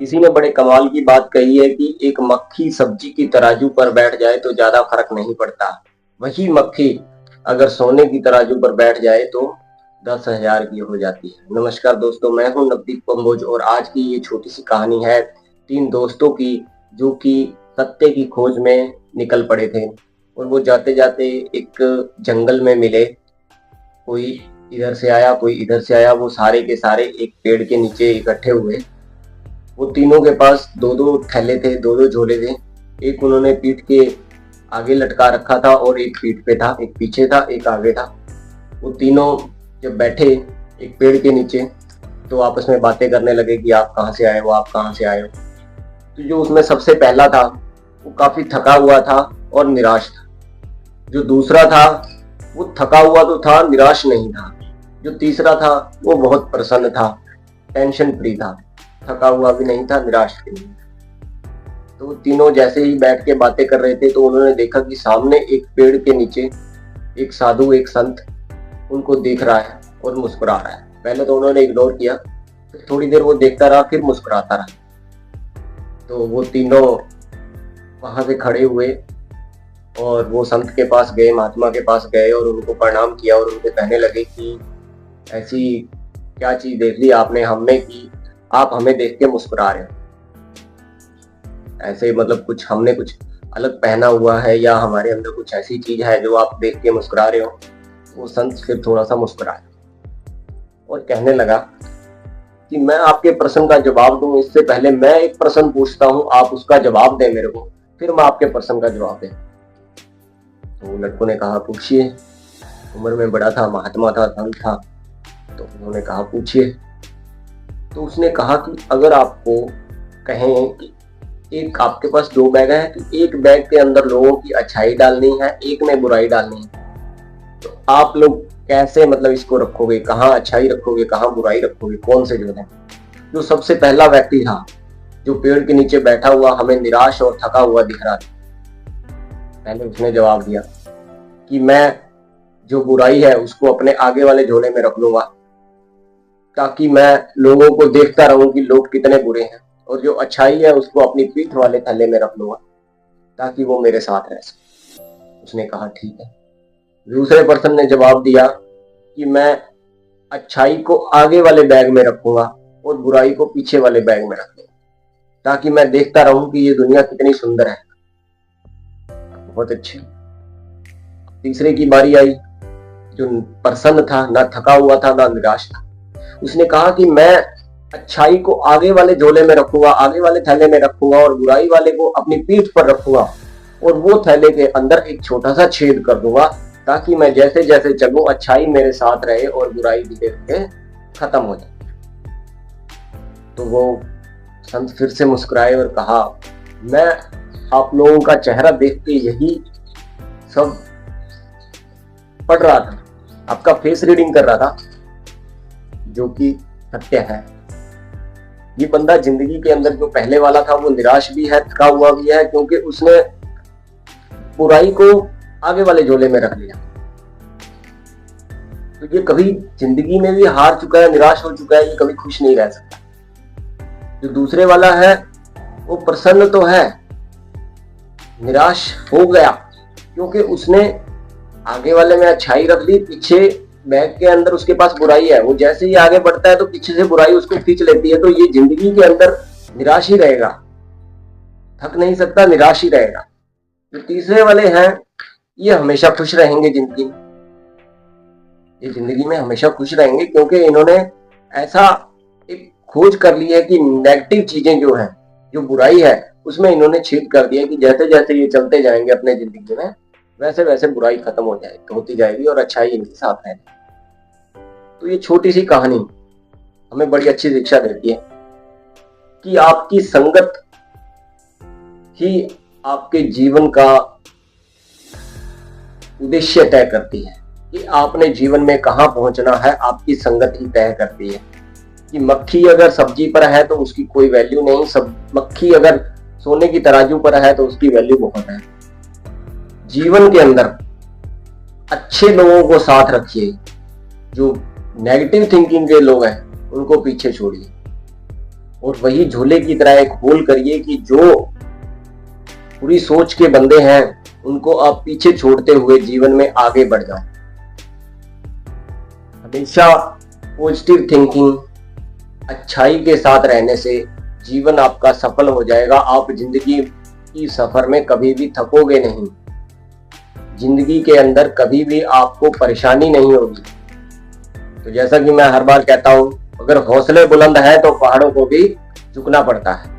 किसी ने बड़े कमाल की बात कही है कि एक मक्खी सब्जी की तराजू पर बैठ जाए तो ज्यादा फर्क नहीं पड़ता। वही मक्खी अगर सोने की तराजू पर बैठ जाए तो 10,000 की हो जाती है। नमस्कार दोस्तों, मैं हूं नवदीप कंबोज और आज की ये छोटी सी कहानी है तीन दोस्तों की, जो कि सत्य की खोज में निकल पड़े थे और वो जाते जाते एक जंगल में मिले। कोई इधर से आया, कोई इधर से आया, वो सारे के सारे एक पेड़ के नीचे इकट्ठे हुए। वो तीनों के पास दो दो थैले थे, दो दो झोले थे। एक उन्होंने पीठ के आगे लटका रखा था और एक पीठ पे था, एक पीछे था, एक आगे था। वो तीनों जब बैठे एक पेड़ के नीचे तो आपस में बातें करने लगे कि आप कहाँ से आए हो, आप कहाँ से आए हो। तो जो उसमें सबसे पहला था वो काफी थका हुआ था और निराश था। जो दूसरा था वो थका हुआ तो था, निराश नहीं था। जो तीसरा था वो बहुत प्रसन्न था, टेंशन फ्री था, थका हुआ भी नहीं था, निराश भी नहीं था। तो तीनों जैसे ही बैठ के बातें कर रहे थे तो उन्होंने देखा कि सामने एक पेड़ के नीचे एक साधु, एक संत उनको देख रहा है और मुस्कुरा रहा है। पहले तो उन्होंने इग्नोर किया, फिर थोड़ी देर वो देखता रहा, फिर मुस्कुराता रहा। तो वो तीनों वहां से खड़े हुए और वो संत के पास गए, महात्मा के पास गए और उनको प्रणाम किया और उनको कहने लगे कि ऐसी क्या चीज देख ली आपने हमने कि आप हमें देख के मुस्कुरा रहे हो। ऐसे मतलब कुछ हमने कुछ अलग पहना हुआ है या हमारे अंदर कुछ ऐसी चीज है जो आप देख के मुस्कुरा रहे हो। वो संत फिर थोड़ा सा मुस्कुराया और कहने लगा कि मैं आपके प्रश्न का जवाब दूं इससे पहले मैं एक प्रश्न पूछता हूं, आप उसका जवाब दें मेरे को, फिर मैं आपके प्रश्न का जवाब दें। तो लड़कों ने कहा पूछिए। उम्र में बड़ा था, महात्मा था, संत था, तो उन्होंने कहा पूछिए। तो उसने कहा कि अगर आपको कहें कि एक आपके पास दो बैग है, कि एक बैग के अंदर लोगों की अच्छाई डालनी है, एक में बुराई डालनी है, तो आप लोग कैसे मतलब इसको रखोगे, कहाँ अच्छाई रखोगे, कहाँ बुराई रखोगे, कौन से जो है। जो सबसे पहला व्यक्ति था जो पेड़ के नीचे बैठा हुआ हमें निराश और थका हुआ दिख रहा था, पहले उसने जवाब दिया कि मैं जो बुराई है उसको अपने आगे वाले झोले में रख लूंगा ताकि मैं लोगों को देखता रहूं कि लोग कितने बुरे हैं, और जो अच्छाई है उसको अपनी पीठ वाले थैले में रख लूंगा ताकि वो मेरे साथ रह सके। उसने कहा ठीक है। दूसरे पर्सन ने जवाब दिया कि मैं अच्छाई को आगे वाले बैग में रखूंगा और बुराई को पीछे वाले बैग में रख लूंगा ताकि मैं देखता रहूं कि ये दुनिया कितनी सुंदर है। बहुत अच्छे। तीसरे की बारी आई, जो प्रसन्न था, ना थका हुआ था ना निराश था। उसने कहा कि मैं अच्छाई को आगे वाले झोले में रखूंगा, आगे वाले थैले में रखूंगा और बुराई वाले को अपनी पीठ पर रखूंगा और वो थैले के अंदर एक छोटा सा छेद कर दूंगा ताकि मैं जैसे जैसे चलूं अच्छाई मेरे साथ रहे और बुराई धीरे धीरे खत्म हो जाए। तो वो संत फिर से मुस्कुराए और कहा मैं आप लोगों का चेहरा देख के यही सब पढ़ रहा था, आपका फेस रीडिंग कर रहा था, जो कि सत्य है। ये बंदा जिंदगी के अंदर जो पहले वाला था वो निराश भी है, थका हुआ भी है, क्योंकि उसने बुराई को आगे वाले झोले में रख लिया। तो ये कभी जिंदगी में भी हार चुका है, निराश हो चुका है, ये कभी खुश नहीं रह सकता। जो दूसरे वाला है वो प्रसन्न तो है, निराश हो गया क्योंकि उसने आगे वाले में अच्छाई रख ली, पीछे बैग के अंदर उसके पास बुराई है। वो जैसे ही आगे बढ़ता है तो पीछे से बुराई उसको खींच लेती है। तो ये जिंदगी के अंदर निराश ही रहेगा, थक नहीं सकता, निराश ही रहेगा। जो तीसरे वाले हैं ये हमेशा खुश रहेंगे जिंदगी में, ये जिंदगी में हमेशा खुश रहेंगे क्योंकि इन्होंने ऐसा एक खोज कर ली है कि नेगेटिव चीजें जो है, जो बुराई है, उसमें इन्होंने छेद कर दिया कि जैसे जैसे ये चलते जाएंगे अपने जिंदगी में वैसे वैसे बुराई खत्म हो जाएगी, होती जाएगी और अच्छाई इनके साथ रहेगी। तो ये छोटी सी कहानी हमें बड़ी अच्छी शिक्षा देती है कि आपकी संगत ही आपके जीवन का उद्देश्य तय करती है कि आपने जीवन में कहां पहुंचना है। आपकी संगत ही तय करती है कि मक्खी अगर सब्जी पर है तो उसकी कोई वैल्यू नहीं, सब मक्खी अगर सोने की तराजू पर है तो उसकी वैल्यू बहुत है। जीवन के अंदर अच्छे लोगों को साथ रखिए, जो नेगेटिव थिंकिंग के लोग हैं उनको पीछे छोड़िए। और वही झोले की तरह एक होल करिए कि जो पूरी सोच के बंदे हैं उनको आप पीछे छोड़ते हुए जीवन में आगे बढ़ जाओ। हमेशा पॉजिटिव थिंकिंग, अच्छाई के साथ रहने से जीवन आपका सफल हो जाएगा। आप जिंदगी की सफर में कभी भी थकोगे नहीं, जिंदगी के अंदर कभी भी आपको परेशानी नहीं होगी। तो जैसा कि मैं हर बार कहता हूं, अगर हौसले बुलंद है तो पहाड़ों को भी झुकना पड़ता है।